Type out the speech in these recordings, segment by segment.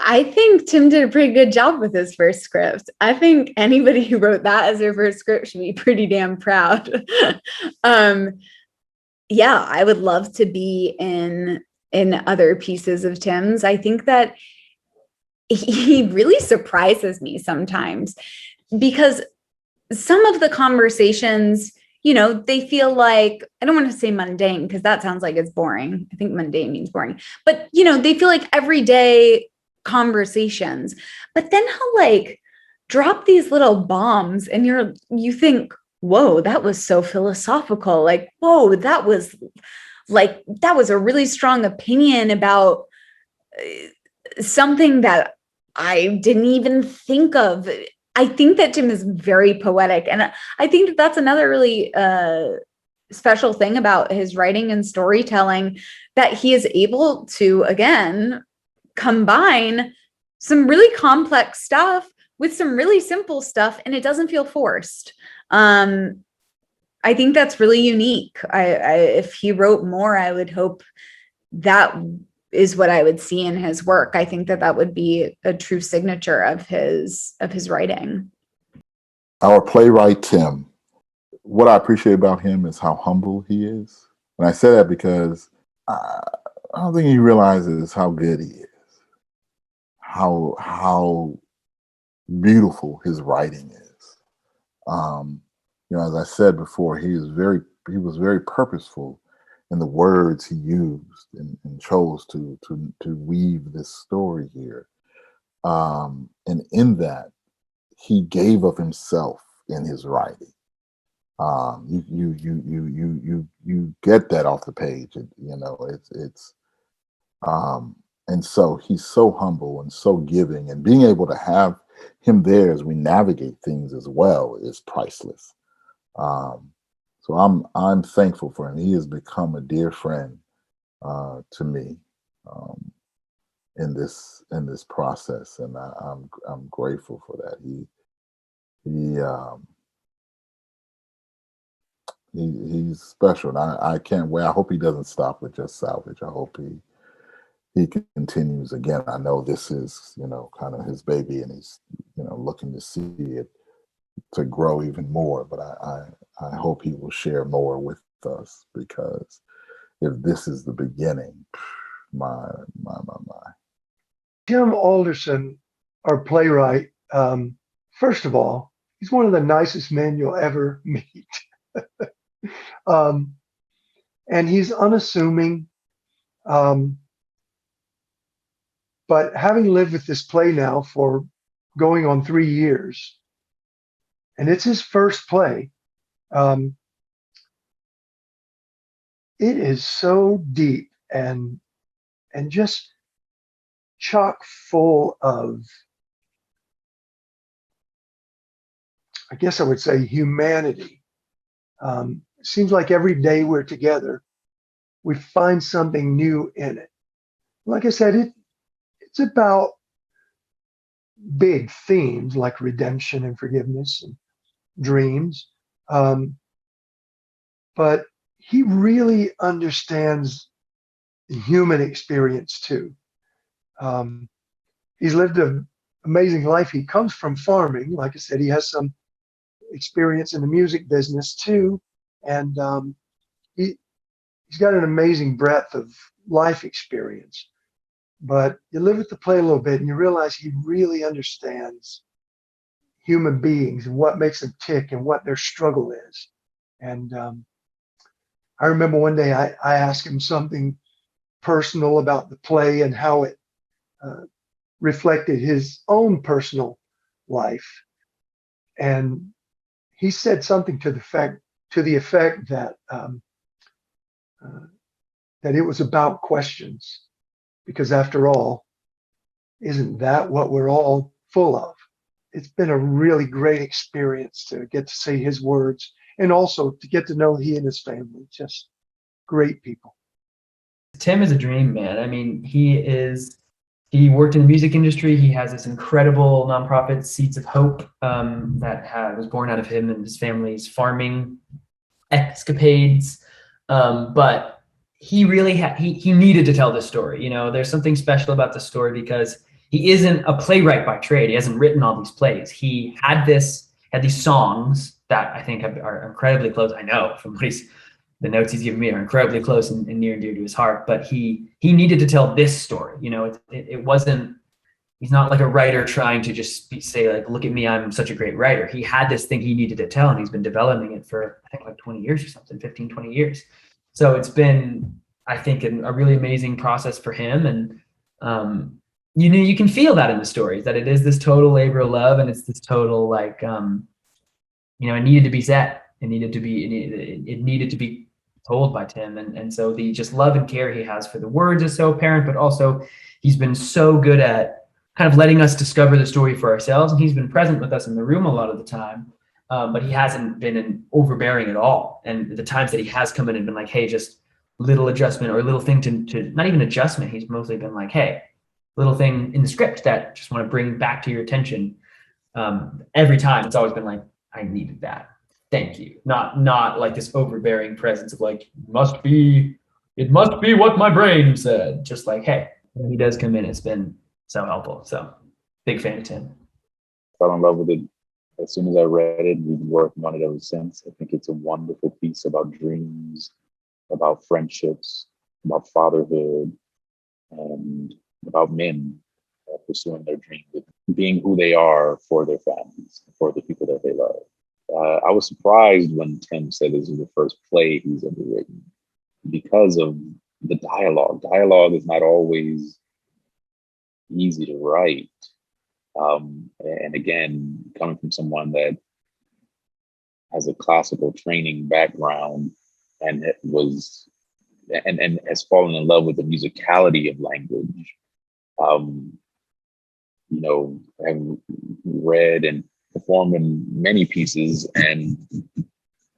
I think Tim did a pretty good job with his first script. I think anybody who wrote that as their first script should be pretty damn proud. Yeah, I would love to be in other pieces of Tim's. I think that he really surprises me sometimes because some of the conversations, they feel like, I don't want to say mundane because that sounds like it's boring. I think mundane means boring, but they feel like everyday conversations. But then he'll like drop these little bombs and you think, whoa, that was so philosophical. Like, whoa, that was a really strong opinion about something that I didn't even think of. I think that Tim is very poetic. And I think that that's another really special thing about his writing and storytelling, that he is able to, again, combine some really complex stuff with some really simple stuff, and it doesn't feel forced. I think that's really unique. If he wrote more, I would hope that is what I would see in his work. I think that would be a true signature of his writing. Our playwright, Tim, what I appreciate about him is how humble he is. And I say that because I don't think he realizes how good he is, how beautiful his writing is. As I said before, he was very purposeful in the words he used and chose to weave this story here. And in that, he gave of himself in his writing. You get that off the page. And so he's so humble and so giving, and being able to have him there as we navigate things as well is priceless. So I'm thankful for him. He has become a dear friend to me in this process, and I'm grateful for that. He's special, and I can't wait. I hope he doesn't stop with just Salvage. I hope he continues. Again, I know this is kind of his baby, and he's looking to see it to grow even more, but I hope he will share more with us, because if this is the beginning, my. Tim Alderson, our playwright, first of all, he's one of the nicest men you'll ever meet. And he's unassuming. But having lived with this play now for going on 3 years, and it's his first play, it is so deep and just chock full of, I guess I would say, humanity. It seems like every day we're together, we find something new in it. Like I said, it's about big themes like redemption and forgiveness and dreams. But he really understands the human experience too. He's lived an amazing life. He comes from farming. Like I said, he has some experience in the music business too. And he's got an amazing breadth of life experience. But you live with the play a little bit and you realize he really understands human beings and what makes them tick and what their struggle is. And I remember one day I asked him something personal about the play and how it reflected his own personal life. And he said something to the effect that that it was about questions. Because after all, isn't that what we're all full of? It's been a really great experience to get to say his words, and also to get to know he and his family. Just great people. Tim is a dream man. I mean, he worked in the music industry. He has this incredible nonprofit, Seeds of Hope, that was born out of him and his family's farming escapades. But he really he needed to tell this story. There's something special about the story because he isn't a playwright by trade. He hasn't written all these plays. He had these songs that I think are incredibly close. I know from the notes he's given me are incredibly close and near and dear to his heart. But he needed to tell this story. You know, it wasn't. He's not like a writer trying to just say like, look at me, I'm such a great writer. He had this thing he needed to tell, and he's been developing it for I think like 20 years or something, 15, 20 years. So it's been, I think, a really amazing process for him. And you can feel that in the stories, that it is this total labor of love, and it's this total like, it needed to be said. It needed to be told by Tim. And so the just love and care he has for the words is so apparent, but also he's been so good at kind of letting us discover the story for ourselves. And he's been present with us in the room a lot of the time, but he hasn't been overbearing at all. And the times that he has come in and been like, hey, just little adjustment or a little thing to not even adjustment. He's mostly been like, hey, little thing in the script that just want to bring back to your attention. Every time it's always been like, I needed that. Thank you. Not like this overbearing presence of like, it must be what my brain said. Just like, hey, when he does come in, it's been so helpful. So big fan of Tim. Fell in love with it as soon as I read it. We've been working on it ever since. I think it's a wonderful piece about dreams, about friendships, about fatherhood, and about men pursuing their dreams, being who they are for their families, for the people that they love. I was surprised when Tim said this is the first play he's ever written because of the dialogue. Dialogue is not always easy to write. And again, coming from someone that has a classical training background and has fallen in love with the musicality of language, I've read and performed in many pieces, and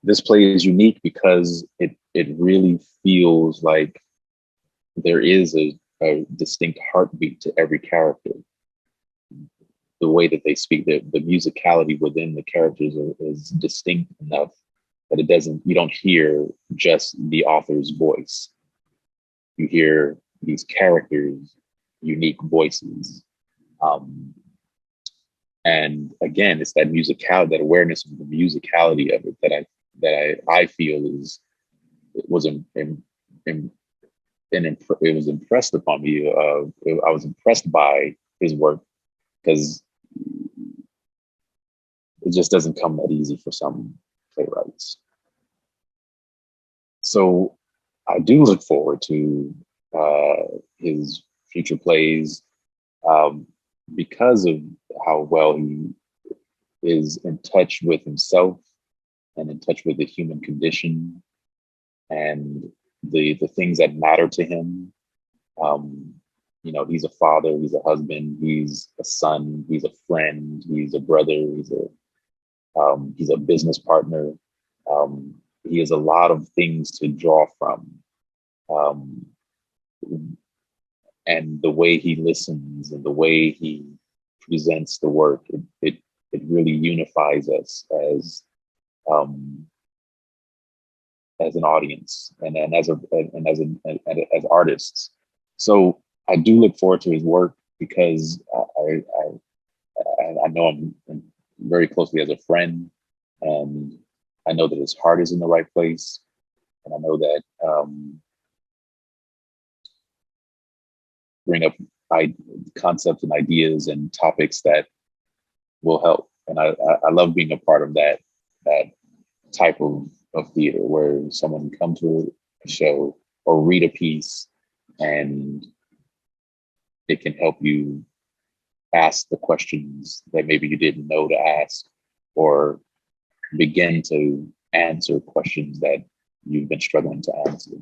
this play is unique because it really feels like there is a distinct heartbeat to every character. The way that they speak, the musicality within the characters is distinct enough that you don't hear just the author's voice. You hear these characters' unique voices. And again, it's that musicality, that awareness of the musicality of it that I feel it was impressed upon me. I was impressed by his work because it just doesn't come that easy for some playwrights. So I do look forward to his future plays because of how well he is in touch with himself and in touch with the human condition and the things that matter to him. He's a father, he's a husband, he's a son, he's a friend, he's a brother, he's a business partner. He has a lot of things to draw from. And the way he listens and the way he presents the work, it really unifies us as an audience and as artists. So I do look forward to his work because I know him very closely as a friend, and I know that his heart is in the right place, and I know that bring up concepts and ideas and topics that will help. And I love being a part of that type of theater where someone can come to a show or read a piece and it can help you ask the questions that maybe you didn't know to ask, or begin to answer questions that you've been struggling to answer.